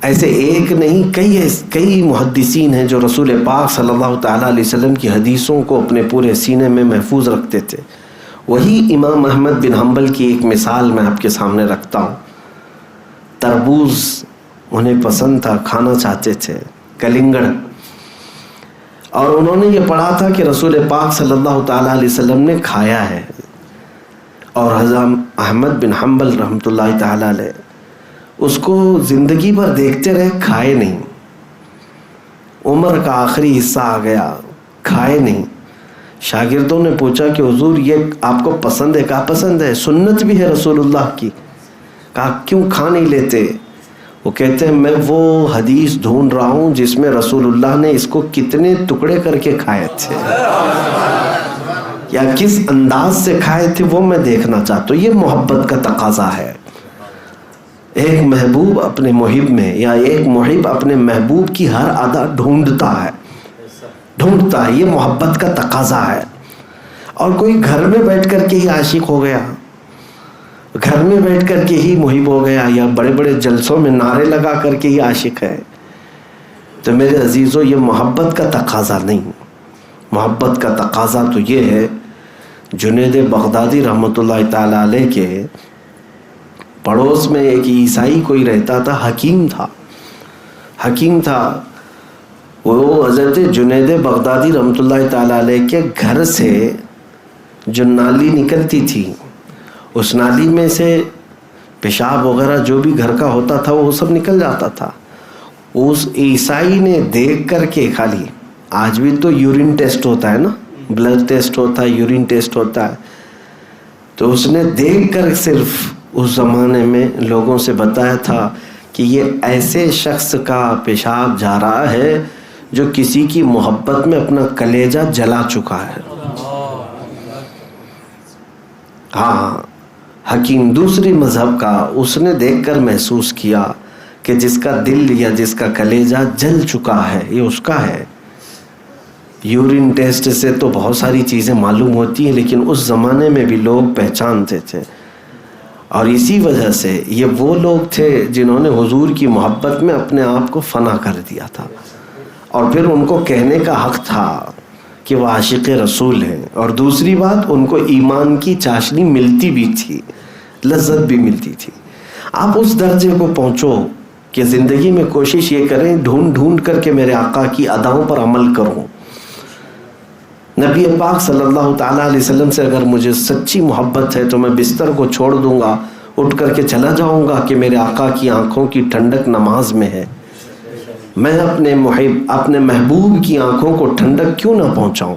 ایسے ایک نہیں کئی محدثین ہیں جو رسول پاک صلی اللہ تعالیٰ علیہ وسلم کی حدیثوں کو اپنے پورے سینے میں محفوظ رکھتے تھے. وہی امام احمد بن حنبل کی ایک مثال میں آپ کے سامنے رکھتا ہوں. تربوز انہیں پسند تھا، کھانا چاہتے تھے، کلنگڑ، اور انہوں نے یہ پڑھا تھا کہ رسول پاک صلی اللہ تعالیٰ علیہ وسلم نے کھایا ہے. اور حضرت احمد بن حنبل رحمۃ اللہ تعالیٰ علیہ اس کو زندگی بھر دیکھتے رہے، کھائے نہیں. عمر کا آخری حصہ آ گیا، کھائے نہیں. شاگردوں نے پوچھا کہ حضور یہ آپ کو پسند ہے؟ کہا پسند ہے، سنت بھی ہے رسول اللہ کی. کہا کیوں کھا نہیں لیتے؟ وہ کہتے ہیں میں وہ حدیث ڈھونڈ رہا ہوں جس میں رسول اللہ نے اس کو کتنے ٹکڑے کر کے کھائے تھے یا کس انداز سے کھائے تھے، وہ میں دیکھنا چاہتا ہوں. یہ محبت کا تقاضا ہے. ایک محبوب اپنے محب میں، یا ایک محب اپنے محبوب کی ہر ادا ڈھونڈتا ہے. یہ محبت کا تقاضا ہے. اور کوئی گھر میں بیٹھ کر کے ہی عاشق ہو گیا، گھر میں بیٹھ کر کے ہی محب ہو گیا، یا بڑے بڑے جلسوں میں نعرے لگا کر کے ہی عاشق ہے، تو میرے عزیزو یہ محبت کا تقاضا نہیں. محبت کا تقاضا تو یہ ہے. جنید بغدادی رحمۃ اللہ تعالی علیہ کے پڑوس میں ایک عیسائی کوئی رہتا تھا، حکیم تھا. وہ حضرت جنید بغدادی رحمۃ اللہ تعالی علیہ کے گھر سے جو نالی نکلتی تھی، اس نالی میں سے پیشاب وغیرہ جو بھی گھر کا ہوتا تھا وہ سب نکل جاتا تھا. اس عیسائی نے دیکھ کر کے، خالی آج بھی تو یورین ٹیسٹ ہوتا ہے نا، بلڈ ٹیسٹ ہوتا ہے، یورین ٹیسٹ ہوتا ہے، تو اس نے دیکھ کر صرف اس زمانے میں لوگوں سے بتایا تھا کہ یہ ایسے شخص کا پیشاب جا رہا ہے جو کسی کی محبت میں اپنا کلیجہ جلا چکا ہے. ہاں، حکیم دوسری مذہب کا، اس نے دیکھ کر محسوس کیا کہ جس کا دل یا جس کا کلیجہ جل چکا ہے یہ اس کا ہے. یورین ٹیسٹ سے تو بہت ساری چیزیں معلوم ہوتی ہیں، لیکن اس زمانے میں بھی لوگ پہچانتے تھے. اور اسی وجہ سے یہ وہ لوگ تھے جنہوں نے حضور کی محبت میں اپنے آپ کو فنا کر دیا تھا، اور پھر ان کو کہنے کا حق تھا کہ وہ عاشق رسول ہیں. اور دوسری بات، ان کو ایمان کی چاشنی ملتی بھی تھی، لذت بھی ملتی تھی. آپ اس درجے کو پہنچو کہ زندگی میں کوشش یہ کریں ڈھونڈ کر کے میرے آقا کی اداؤں پر عمل کروں. نبی پاک صلی اللہ تعالیٰ علیہ وسلم سے اگر مجھے سچی محبت ہے تو میں بستر کو چھوڑ دوں گا، اٹھ کر کے چلا جاؤں گا کہ میرے آقا کی آنکھوں کی ٹھنڈک نماز میں ہے. میں اپنے محبوب کی آنکھوں کو ٹھنڈک کیوں نہ پہنچاؤں؟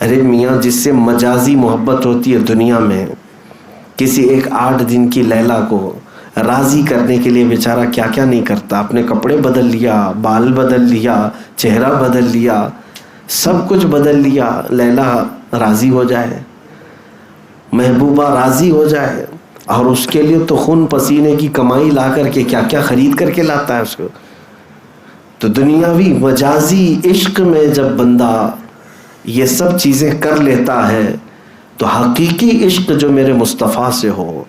ارے میاں، جس سے مجازی محبت ہوتی ہے دنیا میں، کسی ایک 8 دن کی لیلا کو راضی کرنے کے لیے بیچارہ کیا کیا نہیں کرتا. اپنے کپڑے بدل لیا، بال بدل لیا، چہرہ بدل لیا، سب کچھ بدل لیا. لیلا راضی ہو جائے، محبوبہ راضی ہو جائے، اور اس کے لیے تو خون پسینے کی کمائی لا کر کے کیا کیا خرید کر کے لاتا ہے اس کو. تو دنیاوی مجازی عشق میں جب بندہ یہ سب چیزیں کر لیتا ہے تو حقیقی عشق جو میرے مصطفیٰ سے ہو،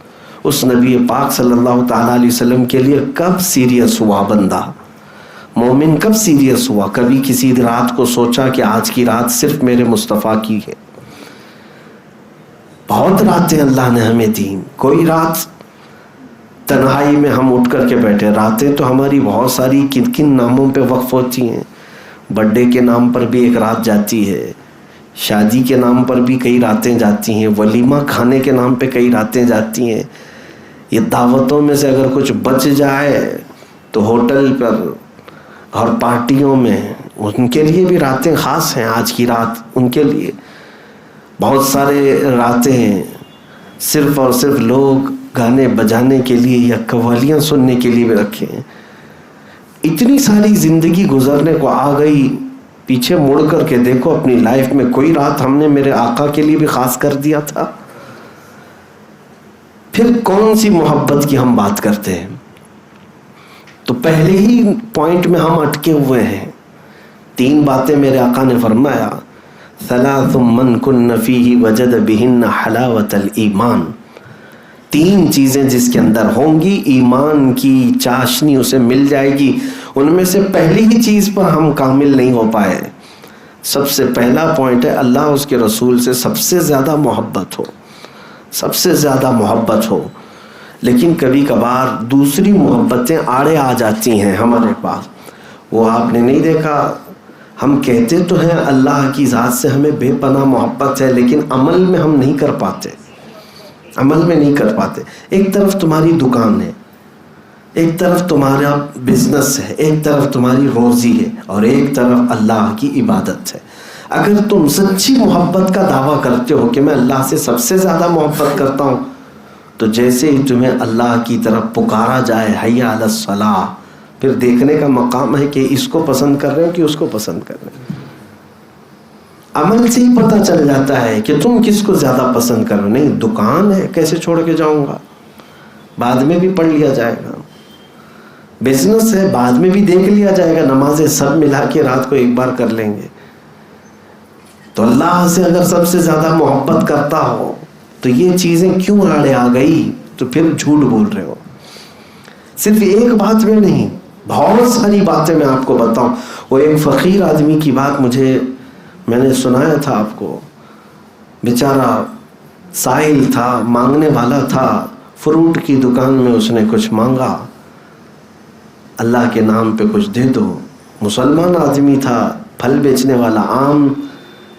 اس نبی پاک صلی اللہ تعالیٰ علیہ وسلم کے لیے کب سیریس ہوا بندہ؟ مومن کب سیریس ہوا؟ کبھی کسی رات کو سوچا کہ آج کی رات صرف میرے مصطفیٰ کی ہے؟ بہت راتیں اللہ نے ہمیں دیں. کوئی رات تنہائی میں ہم اٹھ کر کے بیٹھے. راتیں تو ہماری بہت ساری کن کن ناموں پہ وقف ہوتی ہیں. برتھ ڈے کے نام پر بھی ایک رات جاتی ہے، شادی کے نام پر بھی کئی راتیں جاتی ہیں، ولیمہ کھانے کے نام پہ کئی راتیں جاتی ہیں. یہ دعوتوں میں سے اگر کچھ بچ جائے تو ہوٹل پر اور پارٹیوں میں ان کے لیے بھی راتیں خاص ہیں. آج کی رات ان کے لیے بہت سارے راتیں ہیں صرف اور صرف لوگ گانے بجانے کے لیے یا قوالیاں سننے کے لیے بھی رکھے ہیں. اتنی ساری زندگی گزرنے کو آ گئی، پیچھے مڑ کر کے دیکھو اپنی لائف میں کوئی رات ہم نے میرے آقا کے لیے بھی خاص کر دیا تھا؟ پھر کون سی محبت کی ہم بات کرتے ہیں؟ تو پہلے ہی پوائنٹ میں ہم اٹکے ہوئے ہیں. 3 باتیں میرے آقا نے فرمایا، ثلاث من کن فیہ وجد بہن حلاوت الایمان. 3 چیزیں جس کے اندر ہوں گی ایمان کی چاشنی اسے مل جائے گی. ان میں سے پہلی ہی چیز پر ہم کامل نہیں ہو پائے. سب سے پہلا پوائنٹ ہے اللہ اس کے رسول سے سب سے زیادہ محبت ہو، سب سے زیادہ محبت ہو. لیکن کبھی کبھار دوسری محبتیں آڑے آ جاتی ہیں ہمارے پاس. وہ آپ نے نہیں دیکھا، ہم کہتے تو ہیں اللہ کی ذات سے ہمیں بے پناہ محبت ہے، لیکن عمل میں ہم نہیں کر پاتے، عمل میں نہیں کر پاتے. ایک طرف تمہاری دکان ہے، ایک طرف تمہارا بزنس ہے، ایک طرف تمہاری روزی ہے، اور ایک طرف اللہ کی عبادت ہے. اگر تم سچی محبت کا دعویٰ کرتے ہو کہ میں اللہ سے سب سے زیادہ محبت کرتا ہوں، تو جیسے ہی تمہیں اللہ کی طرف پکارا جائے حی علی الصلاۃ، پھر دیکھنے کا مقام ہے کہ اس کو پسند کر رہے ہو کہ اس کو پسند کر رہے ہو. عمل سے ہی پتہ چل جاتا ہے کہ تم کس کو زیادہ پسند کرو. نہیں، دکان ہے کیسے چھوڑ کے جاؤں گا، بعد میں بھی پڑھ لیا جائے گا. بزنس ہے بعد میں بھی دیکھ لیا جائے گا، نمازیں سب ملا کے رات کو ایک بار کر لیں گے. تو اللہ سے اگر سب سے زیادہ محبت کرتا ہو تو یہ چیزیں کیوں آڑے آ گئی؟ تو پھر جھوٹ بول رہے ہو. صرف ایک بات میں نہیں، بہت ساری باتیں میں آپ کو بتاؤں. وہ ایک فقیر آدمی کی بات میں نے سنایا تھا آپ کو. بیچارہ سائل تھا، مانگنے والا تھا. فروٹ کی دکان میں اس نے کچھ مانگا، اللہ کے نام پہ کچھ دے دو. مسلمان آدمی تھا، پھل بیچنے والا. آم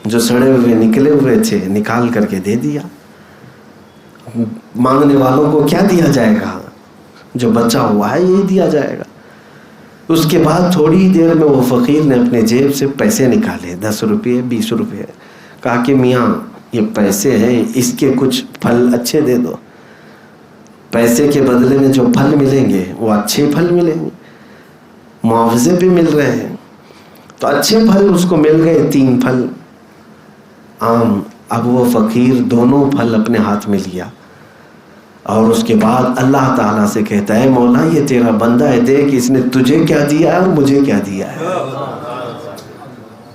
جو سڑے ہوئے نکلے ہوئے تھے نکال کر کے دے دیا. مانگنے والوں کو کیا دیا جائے گا؟ جو بچا ہوا ہے یہی دیا جائے گا. اس کے بعد تھوڑی دیر میں وہ فقیر نے اپنے جیب سے پیسے نکالے، 10 روپے 20 روپے. کہا کہ میاں یہ پیسے ہیں، اس کے کچھ پھل اچھے دے دو. پیسے کے بدلے میں جو پھل ملیں گے وہ اچھے پھل ملیں گے، معاوضے بھی مل رہے ہیں. تو اچھے پھل اس کو مل گئے، 3 پھل آم. اب وہ فقیر دونوں پھل اپنے ہاتھ میں لیا اور اس کے بعد اللہ تعالیٰ سے کہتا ہے مولا یہ تیرا بندہ ہے، دیکھ اس نے تجھے کیا دیا ہے اور مجھے کیا دیا ہے.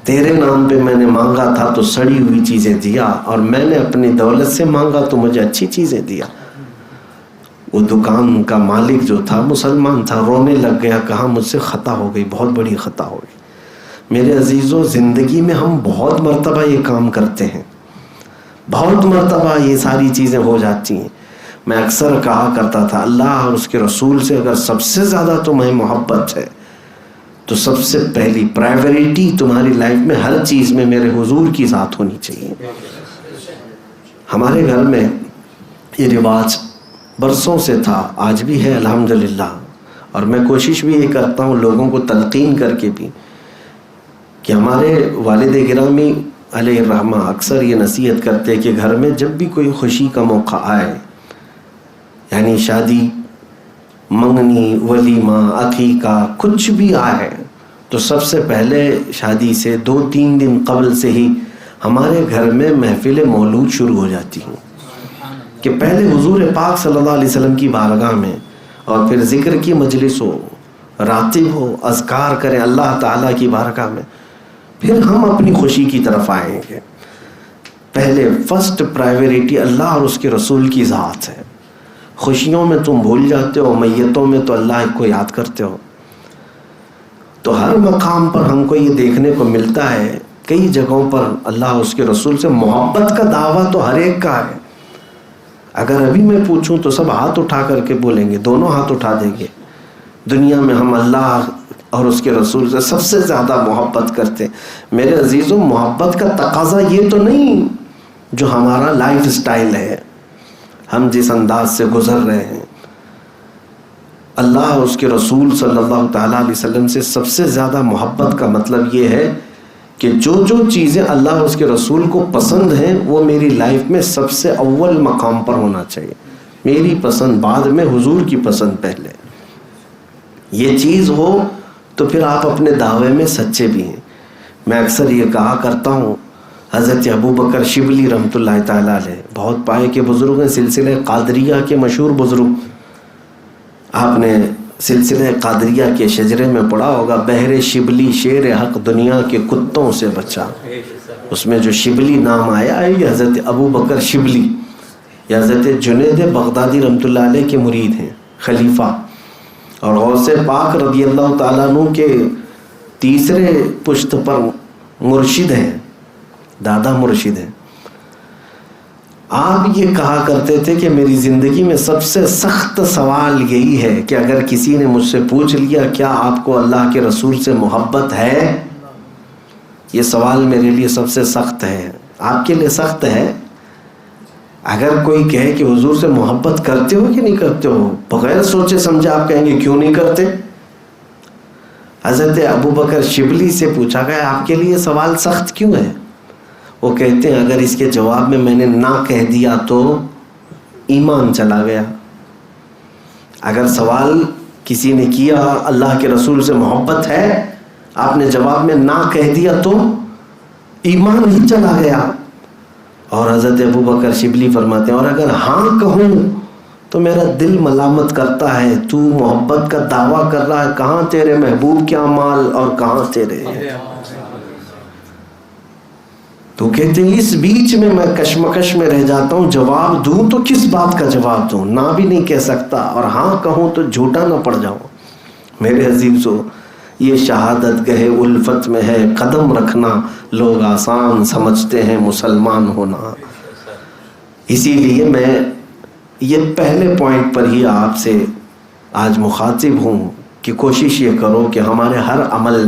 تیرے نام پہ میں نے مانگا تھا تو سڑی ہوئی چیزیں دیا، اور میں نے اپنی دولت سے مانگا تو مجھے اچھی چیزیں دیا. وہ دکان کا مالک جو تھا مسلمان تھا، رونے لگ گیا. کہا مجھ سے خطا ہو گئی، بہت بڑی خطا ہو گئی. میرے عزیزوں، زندگی میں ہم بہت مرتبہ یہ کام کرتے ہیں، بہت مرتبہ یہ ساری چیزیں ہو جاتی ہیں. میں اکثر کہا کرتا تھا اللہ اور اس کے رسول سے اگر سب سے زیادہ تمہیں محبت ہے تو سب سے پہلی پرائیوریٹی تمہاری لائف میں ہر چیز میں میرے حضور کی ذات ہونی چاہیے. ہمارے گھر میں یہ رواج برسوں سے تھا، آج بھی ہے الحمدللہ. اور میں کوشش بھی یہ کرتا ہوں لوگوں کو تلقین کر کے بھی کہ ہمارے والد گرامی علیہ الرحمہ اکثر یہ نصیحت کرتے کہ گھر میں جب بھی کوئی خوشی کا موقع آئے، یعنی شادی، منگنی، ولیمہ، عقیقہ، کچھ بھی آئے، تو سب سے پہلے شادی سے 2-3 دن قبل سے ہی ہمارے گھر میں محفل مولود شروع ہو جاتی ہیں کہ پہلے حضور پاک صلی اللہ علیہ وسلم کی بارگاہ میں، اور پھر ذکر کی مجلس ہو، راتب ہو، اذکار کریں اللہ تعالیٰ کی بارگاہ میں، پھر ہم اپنی خوشی کی طرف آئیں گے. پہلے فرسٹ پرائیوریٹی اللہ اور اس کے رسول کی ذات ہے. خوشیوں میں تم بھول جاتے ہو، میتوں میں تو اللہ کو یاد کرتے ہو. تو ہر مقام پر ہم کو یہ دیکھنے کو ملتا ہے، کئی جگہوں پر اللہ اس کے رسول سے محبت کا دعویٰ تو ہر ایک کا ہے. اگر ابھی میں پوچھوں تو سب ہاتھ اٹھا کر کے بولیں گے، دونوں ہاتھ اٹھا دیں گے. دنیا میں ہم اللہ اور اس کے رسول سے سب سے زیادہ محبت کرتے ہیں. میرے عزیزوں، محبت کا تقاضا یہ تو نہیں جو ہمارا لائف سٹائل ہے، ہم جس انداز سے گزر رہے ہیں. اللہ اور اس کے رسول صلی اللہ تعالیٰ علیہ وسلم سے سب سے زیادہ محبت کا مطلب یہ ہے کہ جو چیزیں اللہ اور اس کے رسول کو پسند ہیں وہ میری لائف میں سب سے اول مقام پر ہونا چاہیے. میری پسند بعد میں، حضور کی پسند پہلے. یہ چیز ہو تو پھر آپ اپنے دعوے میں سچے بھی ہیں. میں اکثر یہ کہا کرتا ہوں، حضرت ابو بکر شبلی رحمۃ اللہ تعالیٰ علیہ بہت پائے کے بزرگ ہیں، سلسلہ قادریہ کے مشہور بزرگ. آپ نے سلسلہ قادریہ کے شجرے میں پڑھا ہوگا، بہر شبلی شیر حق دنیا کے کتوں سے بچا. اس میں جو شبلی نام آیا ہے یہ حضرت ابو بکر شبلی. یہ حضرت جنید بغدادی رحمۃ اللہ علیہ کے مرید ہیں، خلیفہ، اور غوث پاک رضی اللہ تعالیٰ عنہ کے تیسرے پشت پر مرشد ہیں، دادا مرشد ہیں۔ آپ یہ کہا کرتے تھے کہ میری زندگی میں سب سے سخت سوال یہی ہے کہ اگر کسی نے مجھ سے پوچھ لیا کیا آپ کو اللہ کے رسول سے محبت ہے، یہ سوال میرے لیے سب سے سخت ہے۔ آپ کے لیے سخت ہے؟ اگر کوئی کہے کہ حضور سے محبت کرتے ہو کہ نہیں کرتے ہو، بغیر سوچے سمجھے آپ کہیں گے کیوں نہیں کرتے۔ حضرت ابو بکر شبلی سے پوچھا گیا آپ کے لیے سوال سخت کیوں ہے؟ وہ کہتے ہیں اگر اس کے جواب میں نے نہ کہہ دیا تو ایمان چلا گیا۔ اگر سوال کسی نے کیا اللہ کے رسول سے محبت ہے، آپ نے جواب میں نہ کہہ دیا تو ایمان ہی چلا گیا۔ اور حضرت ابو بکر شبلی فرماتے ہیں اور اگر ہاں کہوں تو میرا دل ملامت کرتا ہے، تو محبت کا دعویٰ کر رہا ہے، کہاں تیرے محبوب کے اعمال اور کہاں تیرے۔ تو کہتے ہیں اس بیچ میں کشمکش میں رہ جاتا ہوں، جواب دوں تو کس بات کا جواب دوں، نہ بھی نہیں کہہ سکتا، اور ہاں کہوں تو جھوٹا نہ پڑ جاؤں۔ میرے عزیزو، یہ شہادت گہے الفت میں ہے قدم رکھنا، لوگ آسان سمجھتے ہیں مسلمان ہونا۔ اسی لیے میں یہ پہلے پوائنٹ پر ہی آپ سے آج مخاطب ہوں کہ کوشش یہ کرو کہ ہمارے ہر عمل میں